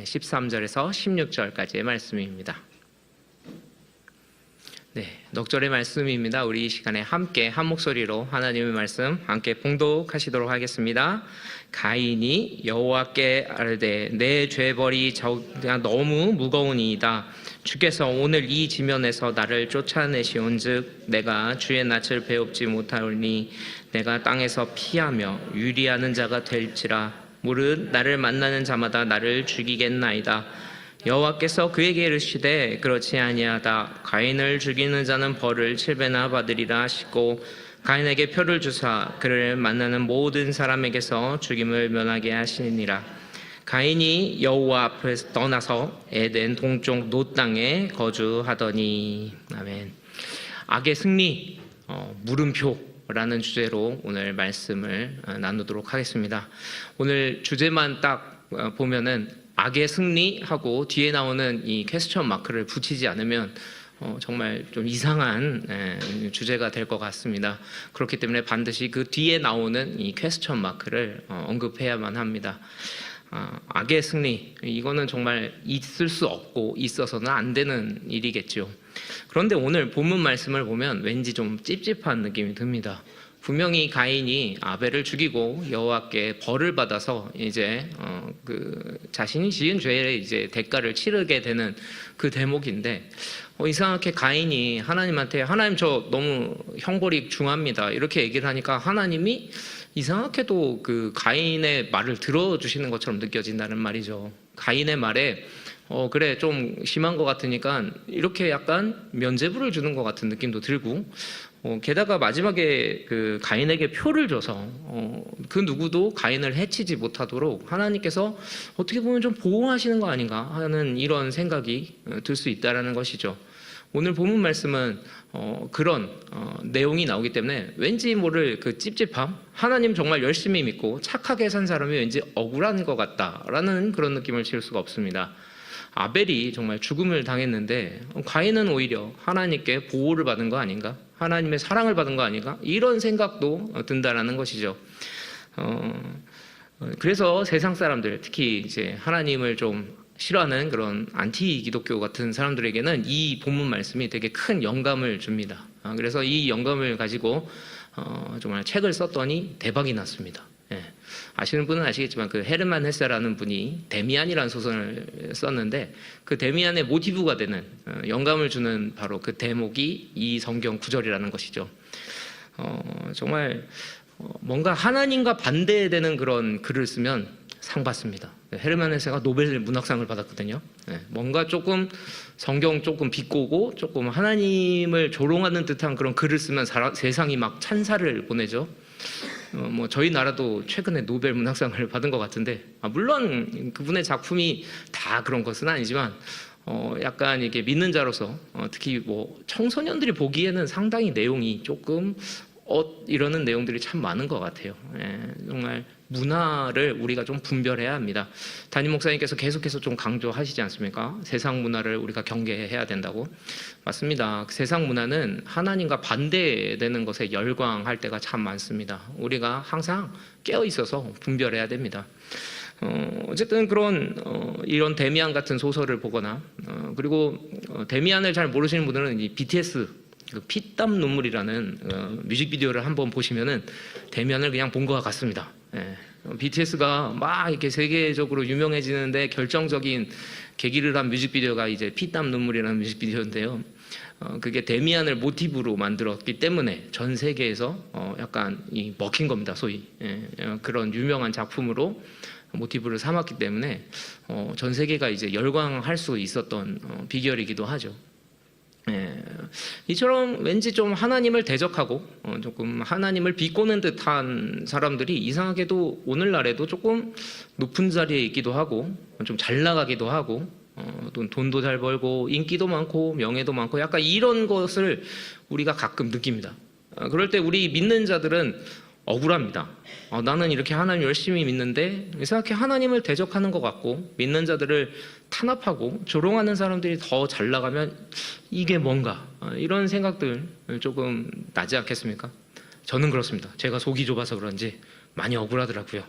13절에서 16절까지의 말씀입니다. 넉절의 말씀입니다. 우리 이 시간에 함께 한 목소리로 하나님의 말씀 함께 봉독하시도록 하겠습니다. 가인이 여호와께 아뢰되 내 죄벌이 너무 무거우니이다. 주께서 오늘 이 지면에서 나를 쫓아내시온즉 내가 주의 낯을 배웁지 못하오니 내가 땅에서 피하며 유리하는 자가 될지라. 무릇 나를 만나는 자마다 나를 죽이겠나이다. 여호와께서 그에게 이르시되 그렇지 아니하다. 가인을 죽이는 자는 벌을 7배나 받으리라 하시고 가인에게 표를 주사 그를 만나는 모든 사람에게서 죽임을 면하게 하시니라. 가인이 여호와 앞에서 떠나서 에덴 동쪽 노 땅에 거주하더니. 아멘. 악의 승리, 물음표라는 주제로 오늘 말씀을 나누도록 하겠습니다. 오늘 주제만 딱 보면은 악의 승리하고 뒤에 나오는 이 퀘스천 마크를 붙이지 않으면 정말 좀 이상한 주제가 될 것 같습니다. 그렇기 때문에 반드시 그 뒤에 나오는 이 퀘스천 마크를 언급해야만 합니다. 악의 승리, 이거는 정말 있을 수 없고 있어서는 안 되는 일이겠죠. 그런데 오늘 본문 말씀을 보면 왠지 좀 찝찝한 느낌이 듭니다. 분명히 가인이 아벨을 죽이고 여호와께 벌을 받아서 이제 그 자신이 지은 죄의 이제 대가를 치르게 되는 그 대목인데 이상하게 가인이 하나님한테 하나님 저 너무 형벌이 중합니다 이렇게 얘기를 하니까 하나님이 이상하게도 그 가인의 말을 들어주시는 것처럼 느껴진다는 말이죠. 가인의 말에 그래 좀 심한 것 같으니까 이렇게 약간 면죄부를 주는 것 같은 느낌도 들고 게다가 마지막에 그 가인에게 표를 줘서 그 누구도 가인을 해치지 못하도록 하나님께서 어떻게 보면 좀 보호하시는 거 아닌가 하는 이런 생각이 들 수 있다라는 것이죠. 오늘 본문 말씀은 그런 내용이 나오기 때문에 왠지 모를 그 찝찝함, 하나님 정말 열심히 믿고 착하게 산 사람이 왠지 억울한 것 같다라는 그런 느낌을 지울 수가 없습니다. 아벨이 정말 죽음을 당했는데 가인은 오히려 하나님께 보호를 받은 거 아닌가? 하나님의 사랑을 받은 거 아닌가? 이런 생각도 든다라는 것이죠. 그래서 세상 사람들, 특히 이제 하나님을 좀 싫어하는 그런 안티 기독교 같은 사람들에게는 이 본문 말씀이 되게 큰 영감을 줍니다. 그래서 이 영감을 가지고 정말 책을 썼더니 대박이 났습니다. 아시는 분은 아시겠지만 그 헤르만 헤세라는 분이 데미안이라는 소설을 썼는데 그 데미안의 모티브가 되는 영감을 주는 바로 그 대목이 이 성경 구절이라는 것이죠. 정말 뭔가 하나님과 반대되는 그런 글을 쓰면 상 받습니다. 헤르만 헤세가 노벨 문학상을 받았거든요. 뭔가 조금 성경 조금 비꼬고 조금 하나님을 조롱하는 듯한 그런 글을 쓰면 세상이 막 찬사를 보내죠. 뭐 저희 나라도 최근에 노벨 문학상을 받은 것 같은데 물론 그분의 작품이 다 그런 것은 아니지만 약간 이게 믿는 자로서 특히 뭐 청소년들이 보기에는 상당히 내용이 조금 이러는 내용들이 참 많은 것 같아요. 정말 문화를 우리가 좀 분별해야 합니다. 담임 목사님께서 계속해서 좀 강조하시지 않습니까? 세상 문화를 우리가 경계해야 된다고. 맞습니다. 세상 문화는 하나님과 반대되는 것에 열광할 때가 참 많습니다. 우리가 항상 깨어 있어서 분별해야 됩니다. 어쨌든 그런 이런 데미안 같은 소설을 보거나 그리고 데미안을 잘 모르시는 분들은 이 BTS 피땀 눈물이라는 뮤직비디오를 한번 보시면은 데미안을 그냥 본 것과 같습니다. BTS가 막 이렇게 세계적으로 유명해지는데 결정적인 계기를 한 뮤직비디오가 이제 피땀 눈물이라는 뮤직비디오인데요. 그게 데미안을 모티브로 만들었기 때문에 전 세계에서 약간 먹힌 겁니다. 소위 그런 유명한 작품으로 모티브를 삼았기 때문에 전 세계가 이제 열광할 수 있었던 비결이기도 하죠. 이처럼 왠지 좀 하나님을 대적하고 조금 하나님을 비꼬는 듯한 사람들이 이상하게도 오늘날에도 조금 높은 자리에 있기도 하고 좀 잘 나가기도 하고 돈도 잘 벌고 인기도 많고 명예도 많고 약간 이런 것을 우리가 가끔 느낍니다. 그럴 때 우리 믿는 자들은 억울합니다. 나는 이렇게 하나님 열심히 믿는데 이상하게 하나님을 대적하는 것 같고 믿는 자들을 탄압하고 조롱하는 사람들이 더 잘 나가면 이게 뭔가 이런 생각들 조금 나지 않겠습니까? 저는 그렇습니다. 제가 속이 좁아서 그런지 많이 억울하더라고요.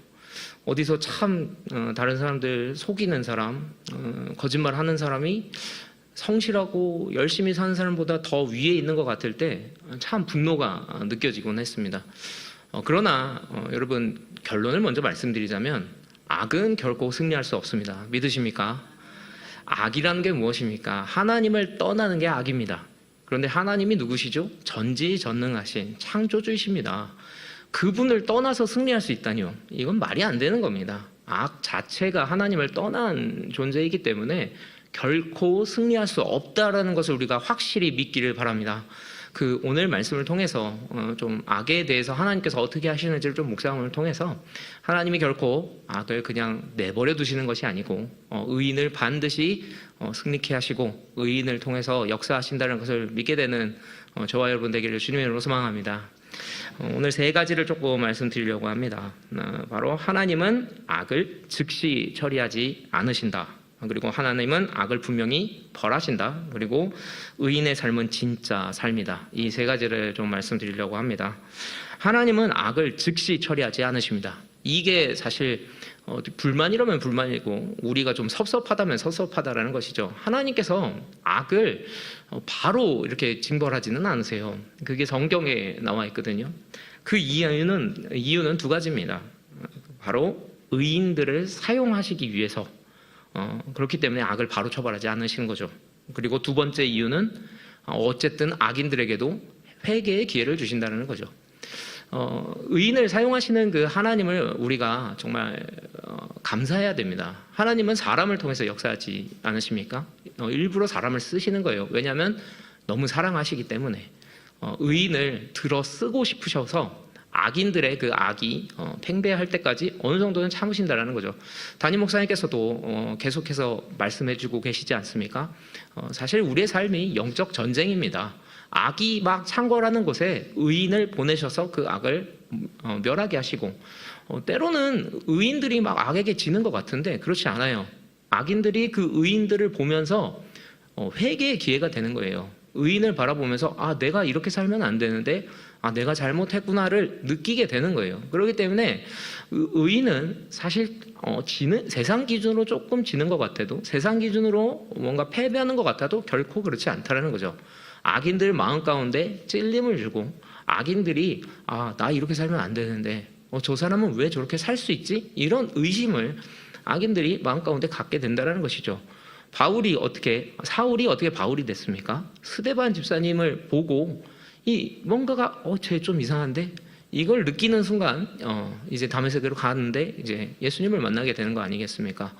어디서 참 다른 사람들 속이는 사람, 거짓말하는 사람이 성실하고 열심히 사는 사람보다 더 위에 있는 것 같을 때 참 분노가 느껴지곤 했습니다. 그러나 여러분, 결론을 먼저 말씀드리자면 악은 결코 승리할 수 없습니다. 믿으십니까? 악이라는 게 무엇입니까? 하나님을 떠나는 게 악입니다. 그런데 하나님이 누구시죠? 전지전능하신 창조주이십니다. 그분을 떠나서 승리할 수 있다니요? 이건 말이 안 되는 겁니다. 악 자체가 하나님을 떠난 존재이기 때문에 결코 승리할 수 없다라는 것을 우리가 확실히 믿기를 바랍니다. 오늘 말씀을 통해서 좀 악에 대해서 하나님께서 어떻게 하시는지를 좀 묵상을 통해서 하나님이 결코 악을 그냥 내버려 두시는 것이 아니고 의인을 반드시 승리케 하시고 의인을 통해서 역사하신다는 것을 믿게 되는 저와 여러분 되기를 주님의 이름으로 소망합니다. 오늘 세 가지를 조금 말씀드리려고 합니다. 바로 하나님은 악을 즉시 처리하지 않으신다. 그리고 하나님은 악을 분명히 벌하신다. 그리고 의인의 삶은 진짜 삶이다. 이 세 가지를 좀 말씀드리려고 합니다. 하나님은 악을 즉시 처리하지 않으십니다. 이게 사실 불만이라면 불만이고 우리가 좀 섭섭하다면 섭섭하다라는 것이죠. 하나님께서 악을 바로 이렇게 징벌하지는 않으세요. 그게 성경에 나와 있거든요. 그 이유는 두 가지입니다. 바로 의인들을 사용하시기 위해서 그렇기 때문에 악을 바로 처벌하지 않으시는 거죠. 그리고 두 번째 이유는 어쨌든 악인들에게도 회개의 기회를 주신다는 거죠. 의인을 사용하시는 그 하나님을 우리가 정말 감사해야 됩니다. 하나님은 사람을 통해서 역사하지 않으십니까? 일부러 사람을 쓰시는 거예요. 왜냐하면 너무 사랑하시기 때문에 의인을 들어 쓰고 싶으셔서 악인들의 그 악이 팽배할 때까지 어느 정도는 참으신다라는 거죠. 담임 목사님께서도 계속해서 말씀해주고 계시지 않습니까? 사실 우리의 삶이 영적 전쟁입니다. 악이 막 창궐하는 곳에 의인을 보내셔서 그 악을 멸하게 하시고 때로는 의인들이 막 악에게 지는 것 같은데 그렇지 않아요. 악인들이 그 의인들을 보면서 회개의 기회가 되는 거예요. 의인을 바라보면서 내가 이렇게 살면 안 되는데 내가 잘못했구나를 느끼게 되는 거예요. 그렇기 때문에 의인은 사실 세상 기준으로 조금 지는 것 같아도 세상 기준으로 뭔가 패배하는 것 같아도 결코 그렇지 않다는 거죠. 악인들 마음 가운데 찔림을 주고 악인들이 나 이렇게 살면 안 되는데 저 사람은 왜 저렇게 살 수 있지? 이런 의심을 악인들이 마음 가운데 갖게 된다는 것이죠. 사울이 어떻게 바울이 됐습니까? 스데반 집사님을 보고 뭔가가 쟤 좀 이상한데 이걸 느끼는 순간 이제 다메섹으로 가는데 이제 예수님을 만나게 되는 거 아니겠습니까?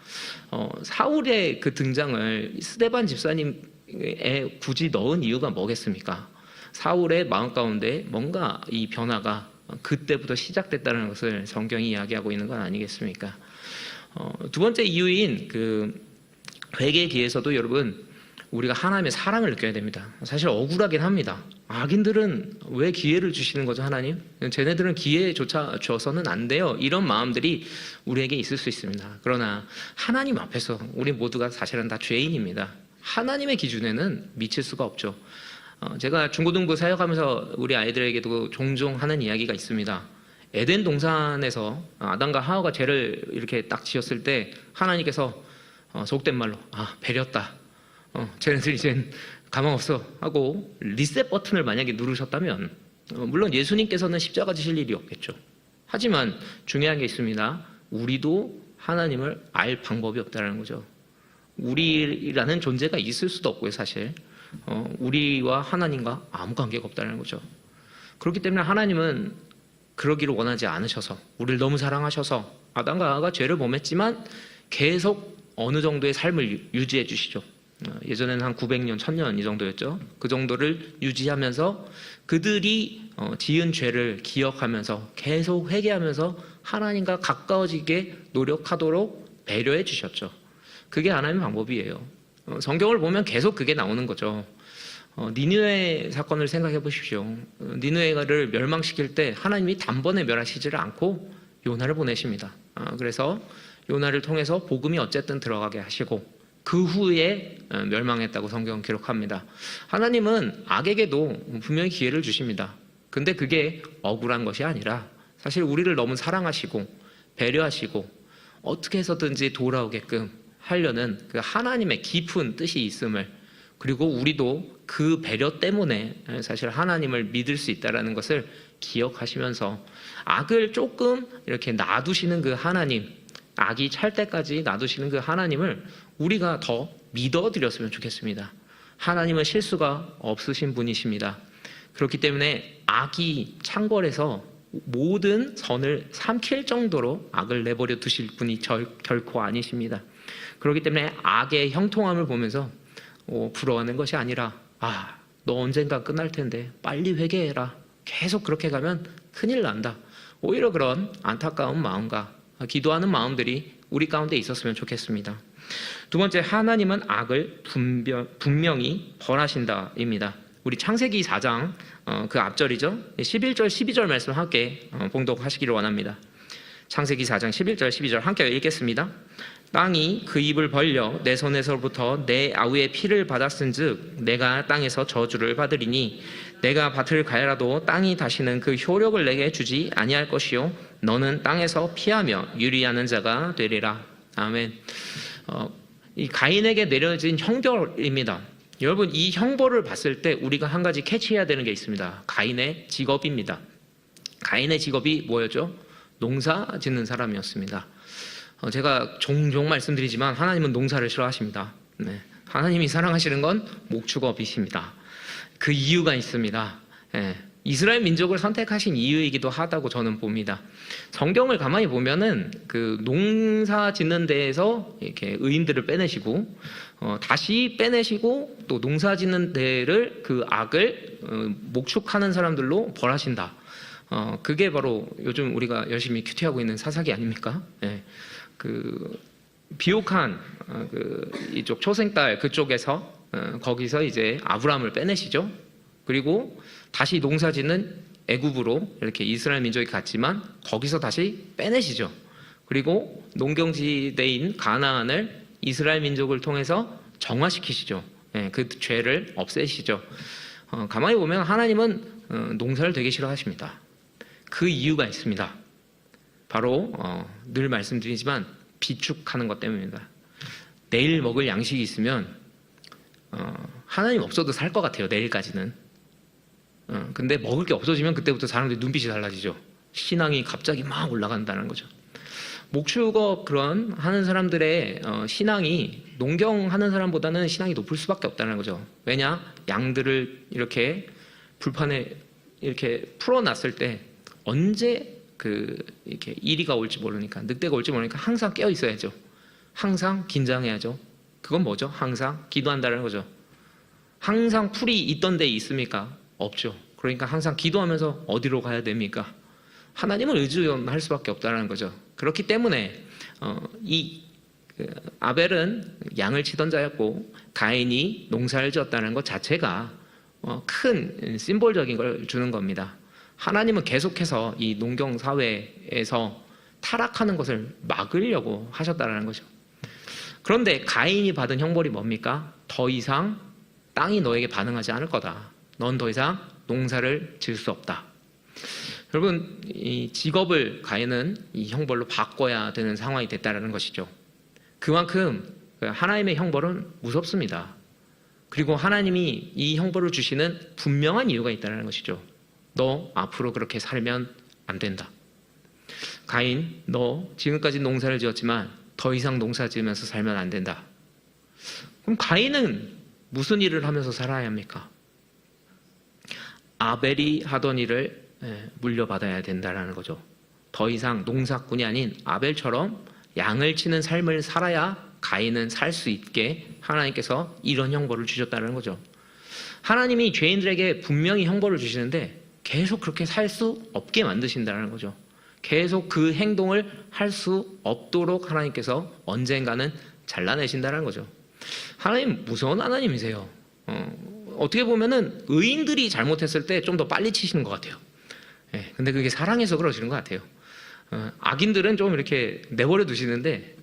사울의 그 등장을 스데반 집사님에 굳이 넣은 이유가 뭐겠습니까? 사울의 마음 가운데 뭔가 이 변화가 그때부터 시작됐다는 것을 성경이 이야기하고 있는 건 아니겠습니까? 두 번째 이유인 회개의 기회에서도 여러분 우리가 하나님의 사랑을 느껴야 됩니다. 사실 억울하긴 합니다. 악인들은 왜 기회를 주시는 거죠, 하나님? 쟤네들은 기회조차 줘서는 안 돼요. 이런 마음들이 우리에게 있을 수 있습니다. 그러나 하나님 앞에서 우리 모두가 사실은 다 죄인입니다. 하나님의 기준에는 미칠 수가 없죠. 제가 중고등부 사역하면서 우리 아이들에게도 종종 하는 이야기가 있습니다. 에덴 동산에서 아담과 하와가 죄를 이렇게 딱 지었을 때 하나님께서 속된 말로 배렸다. 쟤네들 이젠 가망 없어 하고 리셋 버튼을 만약에 누르셨다면 물론 예수님께서는 십자가 지실 일이 없겠죠. 하지만 중요한 게 있습니다. 우리도 하나님을 알 방법이 없다는 거죠. 우리라는 존재가 있을 수도 없고요, 사실. 우리와 하나님과 아무 관계가 없다는 거죠. 그렇기 때문에 하나님은 그러기를 원하지 않으셔서 우리를 너무 사랑하셔서 아담과 하와가 죄를 범했지만 계속 어느 정도의 삶을 유지해 주시죠. 예전에는 한 900년, 1000년 이 정도였죠. 그 정도를 유지하면서 그들이 지은 죄를 기억하면서 계속 회개하면서 하나님과 가까워지게 노력하도록 배려해 주셨죠. 그게 하나님의 방법이에요. 성경을 보면 계속 그게 나오는 거죠. 니느웨 사건을 생각해 보십시오. 니느웨를 멸망시킬 때 하나님이 단번에 멸하시지를 않고 요나를 보내십니다. 그래서 요나를 통해서 복음이 어쨌든 들어가게 하시고 그 후에 멸망했다고 성경은 기록합니다. 하나님은 악에게도 분명히 기회를 주십니다. 근데 그게 억울한 것이 아니라 사실 우리를 너무 사랑하시고 배려하시고 어떻게 해서든지 돌아오게끔 하려는 그 하나님의 깊은 뜻이 있음을, 그리고 우리도 그 배려 때문에 사실 하나님을 믿을 수 있다는 것을 기억하시면서 악을 조금 이렇게 놔두시는 그 하나님, 악이 찰 때까지 놔두시는 그 하나님을 우리가 더 믿어드렸으면 좋겠습니다. 하나님은 실수가 없으신 분이십니다. 그렇기 때문에 악이 창궐해서 모든 선을 삼킬 정도로 악을 내버려 두실 분이 결코 아니십니다. 그렇기 때문에 악의 형통함을 보면서 부러워하는 것이 아니라, 너 언젠가 끝날 텐데 빨리 회개해라, 계속 그렇게 가면 큰일 난다, 오히려 그런 안타까운 마음과 기도하는 마음들이 우리 가운데 있었으면 좋겠습니다. 두 번째, 하나님은 악을 분명히 벌하신다입니다. 우리 창세기 4장 그 앞절이죠. 11절 12절 말씀 함께 봉독하시기를 원합니다. 창세기 4장 11절 12절 함께 읽겠습니다. 땅이 그 입을 벌려 내 손에서부터 내 아우의 피를 받았은즉 내가 땅에서 저주를 받으리니 내가 밭을 가야라도 땅이 다시는 그 효력을 내게 주지 아니할 것이요 너는 땅에서 피하며 유리하는 자가 되리라. 아멘. 이 가인에게 내려진 형벌입니다. 여러분, 이 형벌을 봤을 때 우리가 한 가지 캐치해야 되는 게 있습니다. 가인의 직업입니다. 가인의 직업이 뭐였죠? 농사 짓는 사람이었습니다. 제가 종종 말씀드리지만 하나님은 농사를 싫어하십니다. 네. 하나님이 사랑하시는 건 목축업이십니다. 그 이유가 있습니다. 네. 이스라엘 민족을 선택하신 이유이기도 하다고 저는 봅니다. 성경을 가만히 보면은 그 농사 짓는 데에서 이렇게 의인들을 빼내시고 다시 빼내시고 또 농사 짓는 데를 그 악을 목축하는 사람들로 벌하신다. 그게 바로 요즘 우리가 열심히 큐티하고 있는 사사기 아닙니까? 네. 그 비옥한 이쪽 초생딸 그쪽에서 거기서 이제 아브라함을 빼내시죠. 그리고 다시 농사짓는 애굽으로 이렇게 이스라엘 민족이 갔지만 거기서 다시 빼내시죠. 그리고 농경지대인 가나안을 이스라엘 민족을 통해서 정화시키시죠. 그 죄를 없애시죠. 가만히 보면 하나님은 농사를 되게 싫어하십니다. 그 이유가 있습니다. 바로 늘 말씀드리지만 비축하는 것 때문입니다. 내일 먹을 양식이 있으면 하나님 없어도 살 것 같아요. 내일까지는. 근데 먹을 게 없어지면 그때부터 사람들이 눈빛이 달라지죠. 신앙이 갑자기 막 올라간다는 거죠. 목축업 그런 하는 사람들의 신앙이 농경하는 사람보다는 신앙이 높을 수밖에 없다는 거죠. 왜냐? 양들을 이렇게 불판에 이렇게 풀어놨을 때 언제 이렇게 이리가 올지 모르니까, 늑대가 올지 모르니까 항상 깨어 있어야죠. 항상 긴장해야죠. 그건 뭐죠? 항상 기도한다는 거죠. 항상 풀이 있던 데에 있습니까? 없죠. 그러니까 항상 기도하면서 어디로 가야 됩니까? 하나님을 의존할 수밖에 없다는 거죠. 그렇기 때문에 아벨은 양을 치던 자였고 가인이 농사를 지었다는 것 자체가 큰 심볼적인 걸 주는 겁니다. 하나님은 계속해서 이 농경 사회에서 타락하는 것을 막으려고 하셨다는 거죠. 그런데 가인이 받은 형벌이 뭡니까? 더 이상 땅이 너에게 반응하지 않을 거다. 넌 더 이상 농사를 지을 수 없다. 여러분, 이 직업을 가인은 이 형벌로 바꿔야 되는 상황이 됐다는 것이죠. 그만큼 하나님의 형벌은 무섭습니다. 그리고 하나님이 이 형벌을 주시는 분명한 이유가 있다는 것이죠. 너 앞으로 그렇게 살면 안 된다. 가인, 너 지금까지 농사를 지었지만 더 이상 농사 지으면서 살면 안 된다. 그럼 가인은 무슨 일을 하면서 살아야 합니까? 아벨이 하던 일을 물려받아야 된다는 거죠. 더 이상 농사꾼이 아닌 아벨처럼 양을 치는 삶을 살아야 가인은 살 수 있게 하나님께서 이런 형벌을 주셨다는 거죠. 하나님이 죄인들에게 분명히 형벌을 주시는데 계속 그렇게 살 수 없게 만드신다는 거죠. 계속 그 행동을 할 수 없도록 하나님께서 언젠가는 잘라내신다는 거죠. 하나님 무서운 하나님이세요. 어떻게 보면은 의인들이 잘못했을 때 좀 더 빨리 치시는 것 같아요. 근데 그게 사랑해서 그러시는 것 같아요. 악인들은 좀 이렇게 내버려 두시는데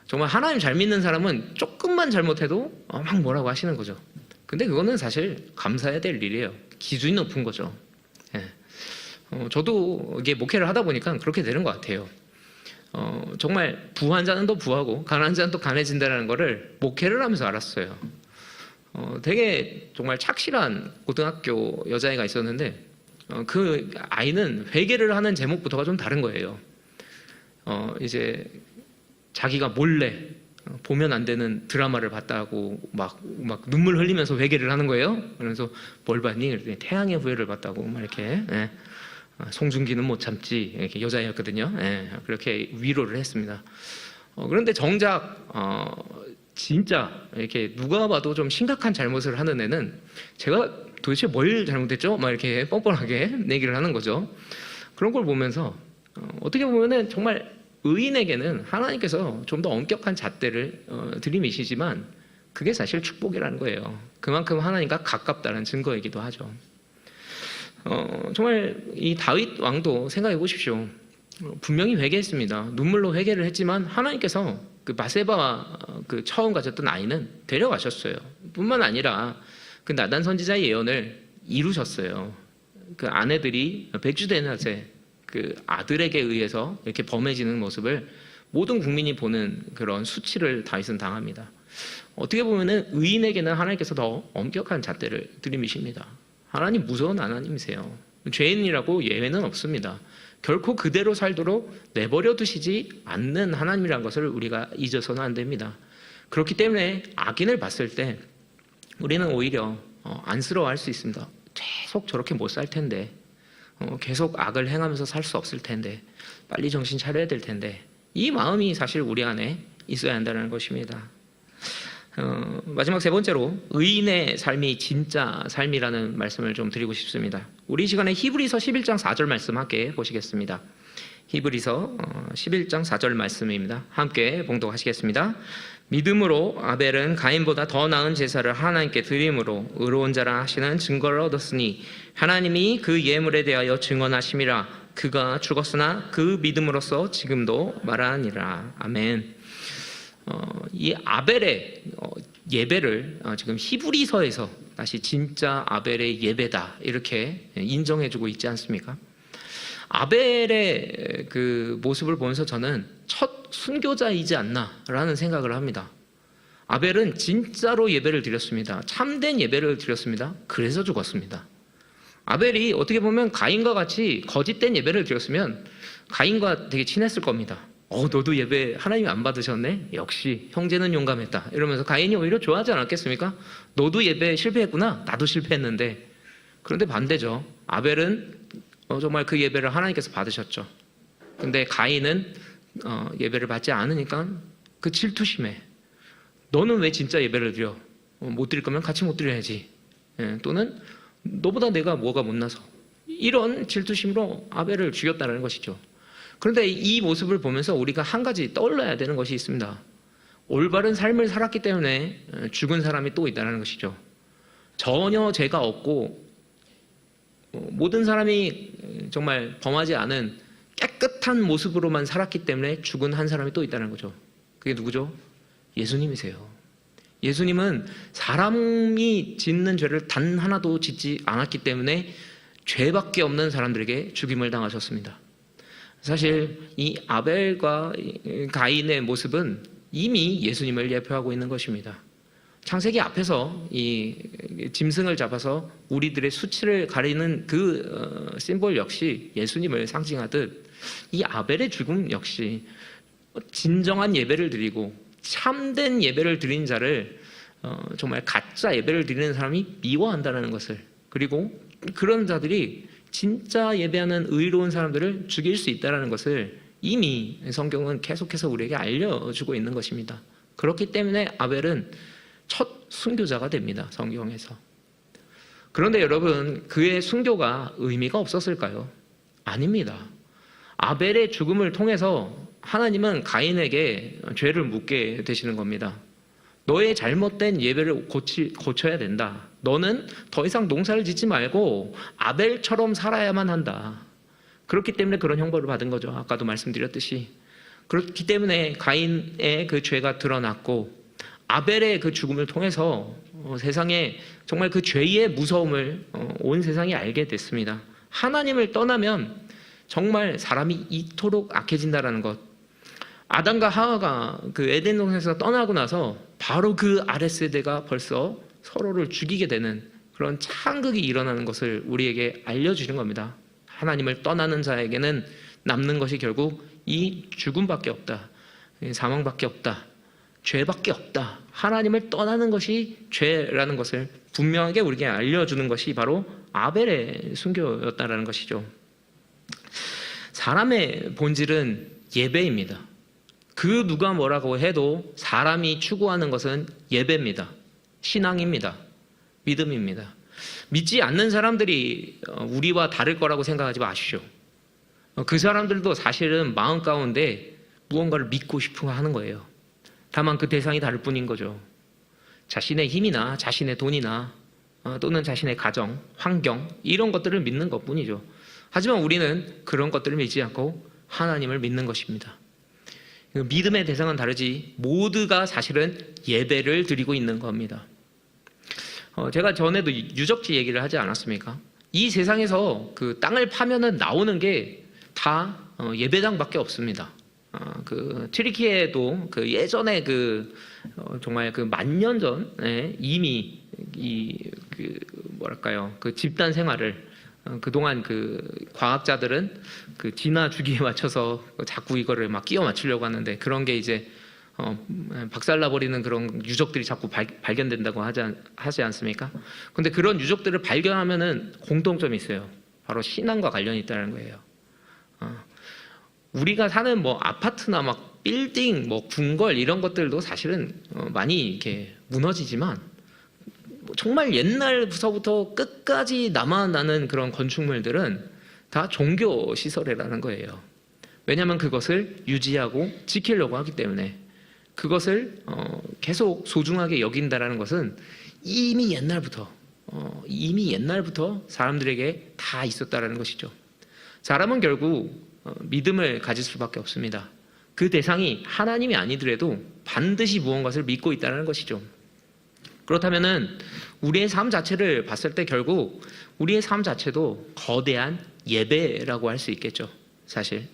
정말 하나님 잘 믿는 사람은 조금만 잘못해도 막 뭐라고 하시는 거죠. 근데 그거는 사실 감사해야 될 일이에요. 기준이 높은 거죠. 저도 이게 목회를 하다 보니까 그렇게 되는 것 같아요. 정말 부한 자는 더 부하고 가난한 자는 더 가난해진다는 거를 목회를 하면서 알았어요. 되게 정말 착실한 고등학교 여자애가 있었는데 그 아이는 회개를 하는 제목부터가 좀 다른 거예요. 이제 자기가 몰래 보면 안 되는 드라마를 봤다고 막 눈물 흘리면서 회개를 하는 거예요. 그래서 뭘 봤니? 그랬더니 태양의 후예를 봤다고 막 이렇게. 예. 송중기는 못 참지 이렇게 여자였거든요. 예. 그렇게 위로를 했습니다. 그런데 정작 진짜 이렇게 누가 봐도 좀 심각한 잘못을 하는 애는 제가 도대체 뭘 잘못했죠? 막 이렇게 뻔뻔하게 얘기를 하는 거죠. 그런 걸 보면서 어떻게 보면은 정말 의인에게는 하나님께서 좀 더 엄격한 잣대를 들이미시지만 그게 사실 축복이라는 거예요. 그만큼 하나님과 가깝다는 증거이기도 하죠. 정말 이 다윗 왕도 생각해 보십시오. 분명히 회개했습니다. 눈물로 회개를 했지만 하나님께서 그 바세바와 그 처음 가졌던 아이는 데려가셨어요. 뿐만 아니라 그 나단 선지자의 예언을 이루셨어요. 그 아내들이 백주대낮에 그 아들에게 의해서 이렇게 범해지는 모습을 모든 국민이 보는 그런 수치를 다윗은 당합니다. 어떻게 보면은 의인에게는 하나님께서 더 엄격한 잣대를 들이미십니다. 하나님 무서운 하나님이세요. 죄인이라고 예외는 없습니다. 결코 그대로 살도록 내버려 두시지 않는 하나님이라는 것을 우리가 잊어서는 안 됩니다. 그렇기 때문에 악인을 봤을 때 우리는 오히려 안쓰러워할 수 있습니다. 계속 저렇게 못 살 텐데, 계속 악을 행하면서 살 수 없을 텐데, 빨리 정신 차려야 될 텐데, 이 마음이 사실 우리 안에 있어야 한다는 것입니다. 마지막 세 번째로 의인의 삶이 진짜 삶이라는 말씀을 좀 드리고 싶습니다. 우리 시간에 히브리서 11장 4절 말씀 함께 보시겠습니다. 히브리서 11장 4절 말씀입니다. 함께 봉독하시겠습니다. 믿음으로 아벨은 가인보다 더 나은 제사를 하나님께 드림으로 의로운 자라 하시는 증거를 얻었으니 하나님이 그 예물에 대하여 증언하심이라. 그가 죽었으나 그 믿음으로써 지금도 말하니라. 아멘. 이 아벨의 예배를 지금 히브리서에서 다시 진짜 아벨의 예배다 이렇게 인정해주고 있지 않습니까? 아벨의 그 모습을 보면서 저는 첫 순교자이지 않나라는 생각을 합니다. 아벨은 진짜로 예배를 드렸습니다. 참된 예배를 드렸습니다. 그래서 죽었습니다. 아벨이 어떻게 보면 가인과 같이 거짓된 예배를 드렸으면 가인과 되게 친했을 겁니다. 너도 예배 하나님이 안 받으셨네? 역시 형제는 용감했다. 이러면서 가인이 오히려 좋아하지 않았겠습니까? 너도 예배 실패했구나. 나도 실패했는데. 그런데 반대죠. 아벨은 정말 그 예배를 하나님께서 받으셨죠. 근데 가인은 예배를 받지 않으니까 그 질투심에 너는 왜 진짜 예배를 드려? 못 드릴 거면 같이 못 드려야지. 또는 너보다 내가 뭐가 못나서 이런 질투심으로 아벨을 죽였다는 것이죠. 그런데 이 모습을 보면서 우리가 한 가지 떠올려야 되는 것이 있습니다. 올바른 삶을 살았기 때문에 죽은 사람이 또 있다는 것이죠. 전혀 죄가 없고 모든 사람이 정말 범하지 않은 깨끗한 모습으로만 살았기 때문에 죽은 한 사람이 또 있다는 거죠. 그게 누구죠? 예수님이세요. 예수님은 사람이 짓는 죄를 단 하나도 짓지 않았기 때문에 죄밖에 없는 사람들에게 죽임을 당하셨습니다. 사실 이 아벨과 가인의 모습은 이미 예수님을 예표하고 있는 것입니다. 창세기 앞에서 이 짐승을 잡아서 우리들의 수치를 가리는 그 심볼 역시 예수님을 상징하듯 이 아벨의 죽음 역시 진정한 예배를 드리고 참된 예배를 드린 자를 정말 가짜 예배를 드리는 사람이 미워한다는 것을, 그리고 그런 자들이 진짜 예배하는 의로운 사람들을 죽일 수 있다는 것을 이미 성경은 계속해서 우리에게 알려주고 있는 것입니다. 그렇기 때문에 아벨은 첫 순교자가 됩니다. 성경에서. 그런데 여러분, 그의 순교가 의미가 없었을까요? 아닙니다. 아벨의 죽음을 통해서 하나님은 가인에게 죄를 묻게 되시는 겁니다. 너의 잘못된 예배를 고쳐야 된다. 너는 더 이상 농사를 짓지 말고 아벨처럼 살아야만 한다. 그렇기 때문에 그런 형벌을 받은 거죠. 아까도 말씀드렸듯이. 그렇기 때문에 가인의 그 죄가 드러났고 아벨의 그 죽음을 통해서 세상에 정말 그 죄의 무서움을 온 세상이 알게 됐습니다. 하나님을 떠나면 정말 사람이 이토록 악해진다는 것, 아담과 하와가 그 에덴 동산에서 떠나고 나서 바로 그 아랫세대가 벌써 서로를 죽이게 되는 그런 창극이 일어나는 것을 우리에게 알려주는 겁니다. 하나님을 떠나는 자에게는 남는 것이 결국 이 죽음밖에 없다. 사망밖에 없다. 죄밖에 없다. 하나님을 떠나는 것이 죄라는 것을 분명하게 우리에게 알려주는 것이 바로 아벨의 순교였다라는 것이죠. 사람의 본질은 예배입니다. 그 누가 뭐라고 해도 사람이 추구하는 것은 예배입니다. 신앙입니다. 믿음입니다. 믿지 않는 사람들이 우리와 다를 거라고 생각하지 마십시오. 그 사람들도 사실은 마음 가운데 무언가를 믿고 싶어 하는 거예요. 다만 그 대상이 다를 뿐인 거죠. 자신의 힘이나 자신의 돈이나 또는 자신의 가정, 환경 이런 것들을 믿는 것뿐이죠. 하지만 우리는 그런 것들을 믿지 않고 하나님을 믿는 것입니다. 믿음의 대상은 다르지 모두가 사실은 예배를 드리고 있는 겁니다. 제가 전에도 유적지 얘기를 하지 않았습니까? 이 세상에서 그 땅을 파면은 나오는 게 다 예배당밖에 없습니다. 그 튀르키예도 그 예전에 정말 그 만년 전에 이미 뭐랄까요 그 집단 생활을 그동안 그 과학자들은 그 진화 주기에 맞춰서 자꾸 이거를 막 끼워 맞추려고 하는데 그런 게 이제 박살나버리는 그런 유적들이 자꾸 발견된다고 하지 않습니까? 근데 그런 유적들을 발견하면은 공통점이 있어요. 바로 신앙과 관련이 있다는 거예요. 우리가 사는 뭐 아파트나 막 빌딩, 뭐 궁궐 이런 것들도 사실은 많이 이렇게 무너지지만 정말 옛날부터 끝까지 남아나는 그런 건축물들은 다 종교 시설이라는 거예요. 왜냐하면 그것을 유지하고 지키려고 하기 때문에 그것을 계속 소중하게 여긴다라는 것은 이미 옛날부터 사람들에게 다 있었다라는 것이죠. 사람은 결국 믿음을 가질 수밖에 없습니다. 그 대상이 하나님이 아니더라도 반드시 무언가를 믿고 있다는 것이죠. 그렇다면은 우리의 삶 자체를 봤을 때 결국 우리의 삶 자체도 거대한 예배라고 할 수 있겠죠. 사실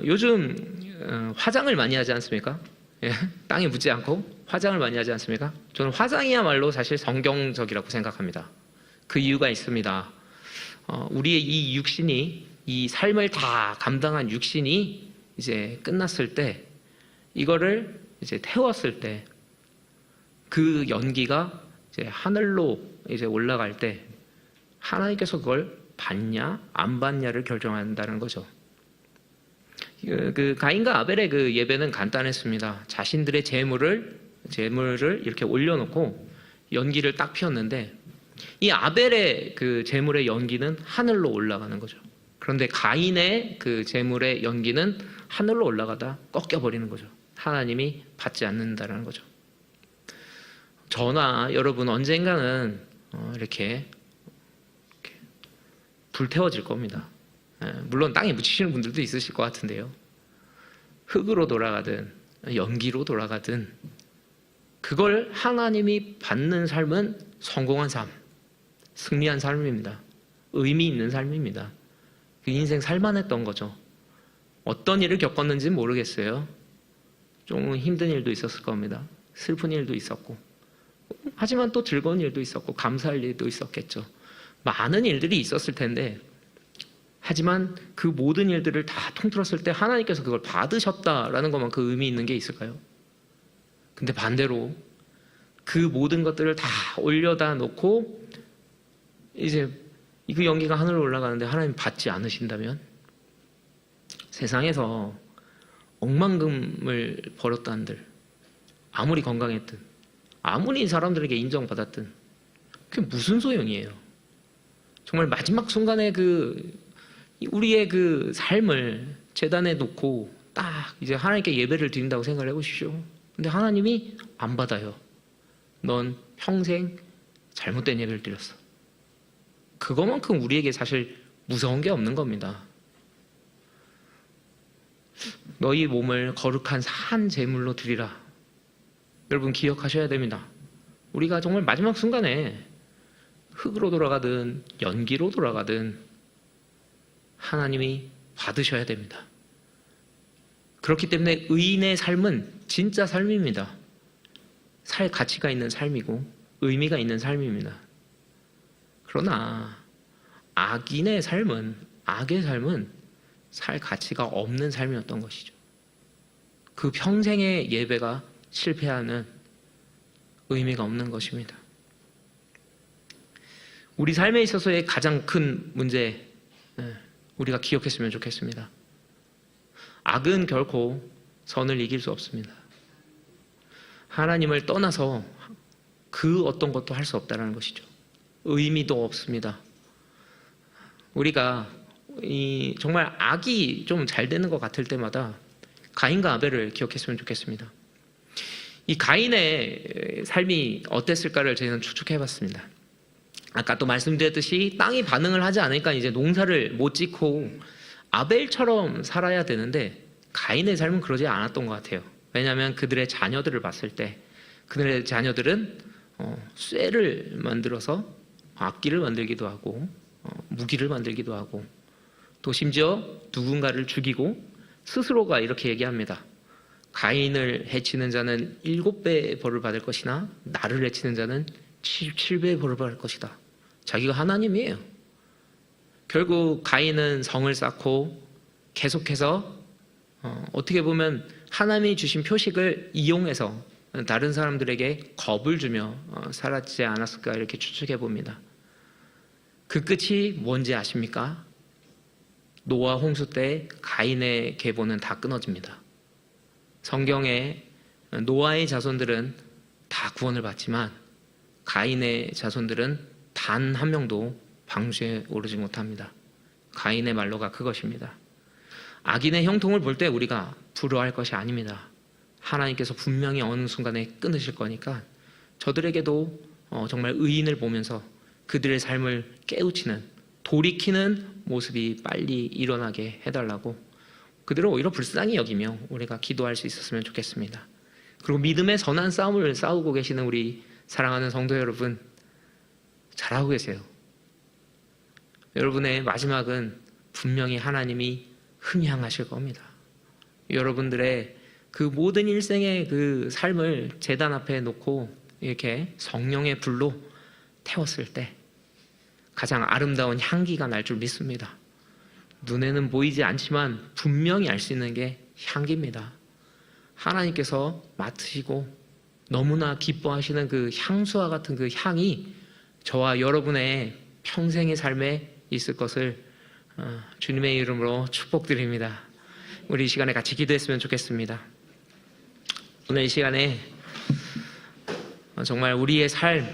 요즘 화장을 많이 하지 않습니까? 예, 땅에 묻지 않고 화장을 많이 하지 않습니까? 저는 화장이야말로 사실 성경적이라고 생각합니다. 그 이유가 있습니다. 우리의 이 육신이 이 삶을 다 감당한 육신이 이제 끝났을 때 이거를 이제 태웠을 때 그 연기가 이제 하늘로 이제 올라갈 때 하나님께서 그걸 받냐 안 받냐를 결정한다는 거죠. 그 가인과 아벨의 그 예배는 간단했습니다. 자신들의 재물을 이렇게 올려놓고 연기를 딱 피웠는데 이 아벨의 그 재물의 연기는 하늘로 올라가는 거죠. 그런데 가인의 그 재물의 연기는 하늘로 올라가다 꺾여버리는 거죠. 하나님이 받지 않는다는 거죠. 저나 여러분 언젠가는 이렇게 불태워질 겁니다. 물론 땅에 묻히시는 분들도 있으실 것 같은데요. 흙으로 돌아가든 연기로 돌아가든 그걸 하나님이 받는 삶은 성공한 삶, 승리한 삶입니다. 의미 있는 삶입니다. 그 인생 살만했던 거죠. 어떤 일을 겪었는지는 모르겠어요. 좀 힘든 일도 있었을 겁니다. 슬픈 일도 있었고 하지만 또 즐거운 일도 있었고 감사할 일도 있었겠죠. 많은 일들이 있었을 텐데 하지만 그 모든 일들을 다 통틀었을 때 하나님께서 그걸 받으셨다라는 것만 그 의미 있는 게 있을까요? 근데 반대로 그 모든 것들을 다 올려다 놓고 이제 그 연기가 하늘로 올라가는데 하나님 받지 않으신다면 세상에서 억만금을 벌었다 한들 아무리 건강했든 아무리 사람들에게 인정받았든 그게 무슨 소용이에요. 정말 마지막 순간에 우리의 그 삶을 제단에 놓고 딱 이제 하나님께 예배를 드린다고 생각을 해보십시오. 근데 하나님이 안 받아요. 넌 평생 잘못된 예배를 드렸어. 그거만큼 우리에게 사실 무서운 게 없는 겁니다. 너희 몸을 거룩한 산 제물로 드리라. 여러분 기억하셔야 됩니다. 우리가 정말 마지막 순간에 흙으로 돌아가든 연기로 돌아가든 하나님이 받으셔야 됩니다. 그렇기 때문에 의인의 삶은 진짜 삶입니다. 살 가치가 있는 삶이고 의미가 있는 삶입니다. 그러나 악인의 삶은, 악의 삶은 살 가치가 없는 삶이었던 것이죠. 그 평생의 예배가 실패하는, 의미가 없는 것입니다. 우리 삶에 있어서의 가장 큰 문제, 우리가 기억했으면 좋겠습니다. 악은 결코 선을 이길 수 없습니다. 하나님을 떠나서 그 어떤 것도 할 수 없다는 것이죠. 의미도 없습니다. 우리가 정말 악이 좀 잘 되는 것 같을 때마다 가인과 아벨을 기억했으면 좋겠습니다. 이 가인의 삶이 어땠을까를 저희는 추측해봤습니다. 아까 또 말씀드렸듯이 땅이 반응을 하지 않으니까 이제 농사를 못 짓고 아벨처럼 살아야 되는데 가인의 삶은 그러지 않았던 것 같아요. 왜냐하면 그들의 자녀들을 봤을 때 그들의 자녀들은 쇠를 만들어서 악기를 만들기도 하고 무기를 만들기도 하고 또 심지어 누군가를 죽이고 스스로가 이렇게 얘기합니다. 가인을 해치는 자는 7배의 벌을 받을 것이나 나를 해치는 자는 7배의 벌을 받을 것이다. 자기가 하나님이에요. 결국 가인은 성을 쌓고 계속해서 어떻게 보면 하나님이 주신 표식을 이용해서 다른 사람들에게 겁을 주며 살았지 않았을까 이렇게 추측해 봅니다. 그 끝이 뭔지 아십니까? 노아 홍수 때 가인의 계보는 다 끊어집니다. 성경에 노아의 자손들은 다 구원을 받지만 가인의 자손들은 단 한 명도 방주에 오르지 못합니다. 가인의 말로가 그것입니다. 악인의 형통을 볼 때 우리가 부러워할 것이 아닙니다. 하나님께서 분명히 어느 순간에 끊으실 거니까 저들에게도 정말 의인을 보면서 그들의 삶을 깨우치는, 돌이키는 모습이 빨리 일어나게 해달라고 그들을 오히려 불쌍히 여기며 우리가 기도할 수 있었으면 좋겠습니다. 그리고 믿음의 선한 싸움을 싸우고 계시는 우리 사랑하는 성도 여러분, 잘하고 계세요. 여러분의 마지막은 분명히 하나님이 흠향하실 겁니다. 여러분들의 그 모든 일생의 그 삶을 제단 앞에 놓고 이렇게 성령의 불로 태웠을 때 가장 아름다운 향기가 날 줄 믿습니다. 눈에는 보이지 않지만 분명히 알 수 있는 게 향기입니다. 하나님께서 맡으시고 너무나 기뻐하시는 그 향수와 같은 그 향이 저와 여러분의 평생의 삶에 있을 것을 주님의 이름으로 축복드립니다. 우리 이 시간에 같이 기도했으면 좋겠습니다. 오늘 이 시간에 정말 우리의 삶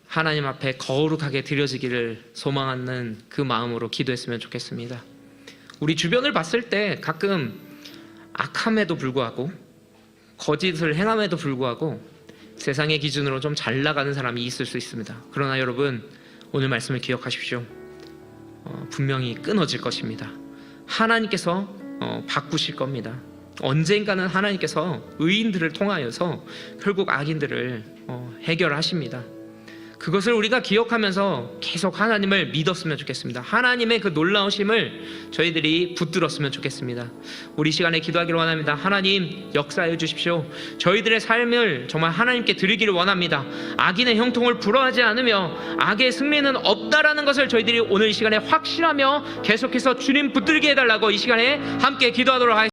하나님 앞에 거룩하게 드려지기를 소망하는 그 마음으로 기도했으면 좋겠습니다. 우리 주변을 봤을 때 가끔 악함에도 불구하고 거짓을 행함에도 불구하고 세상의 기준으로 좀 잘 나가는 사람이 있을 수 있습니다. 그러나 여러분 오늘 말씀을 기억하십시오. 분명히 끊어질 것입니다. 하나님께서 바꾸실 겁니다. 언젠가는 하나님께서 의인들을 통하여서 결국 악인들을 해결하십니다. 그것을 우리가 기억하면서 계속 하나님을 믿었으면 좋겠습니다. 하나님의 그 놀라우심을 저희들이 붙들었으면 좋겠습니다. 우리 시간에 기도하기를 원합니다. 하나님 역사해 주십시오. 저희들의 삶을 정말 하나님께 드리기를 원합니다. 악인의 형통을 부러워하지 않으며 악의 승리는 없다라는 것을 저희들이 오늘 이 시간에 확신하며 계속해서 주님 붙들게 해달라고 이 시간에 함께 기도하도록 하겠습니다.